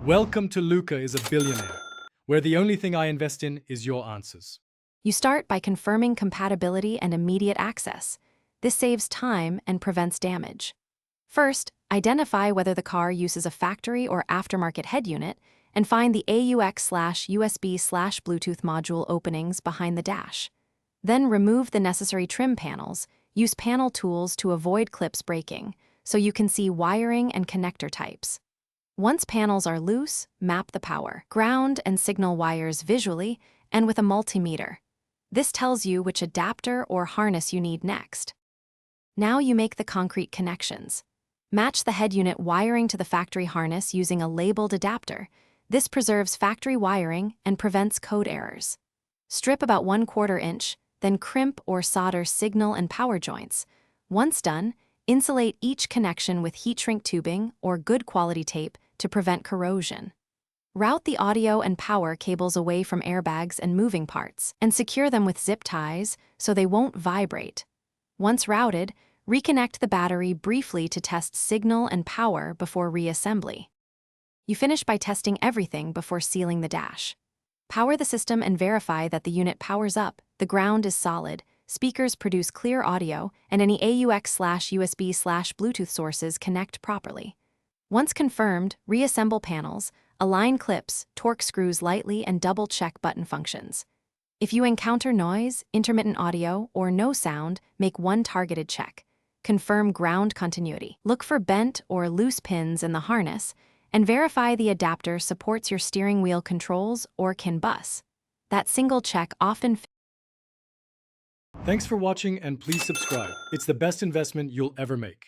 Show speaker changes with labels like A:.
A: Welcome to Luca is a Billionaire, where the only thing I invest in is your answers.
B: You start by confirming compatibility and immediate access. This saves time and prevents damage. First, identify whether the car uses a factory or aftermarket head unit and find the AUX/USB/Bluetooth module openings behind the dash. Then remove the necessary trim panels. Use panel tools to avoid clips breaking, so you can see wiring and connector types. Once panels are loose, map the power, ground, and signal wires visually and with a multimeter. This tells you which adapter or harness you need next. Now you make the concrete connections. Match the head unit wiring to the factory harness using a labeled adapter. This preserves factory wiring and prevents code errors. Strip about 1/4 inch, then crimp or solder signal and power joints. Once done, insulate each connection with heat shrink tubing or good quality tape to prevent corrosion. Route the audio and power cables away from airbags and moving parts, and secure them with zip ties so they won't vibrate. Once routed, reconnect the battery briefly to test signal and power before reassembly. You finish by testing everything before sealing the dash. Power the system and verify that the unit powers up, the ground is solid, speakers produce clear audio, and any AUX/USB/Bluetooth sources connect properly. Once confirmed, reassemble panels, align clips, torque screws lightly, and double-check button functions. If you encounter noise, intermittent audio, or no sound, make one targeted check. Confirm ground continuity. Look for bent or loose pins in the harness, and verify the adapter supports your steering wheel controls or CAN bus. That single check often.
A: Thanks for watching and please subscribe. It's the best investment you'll ever make.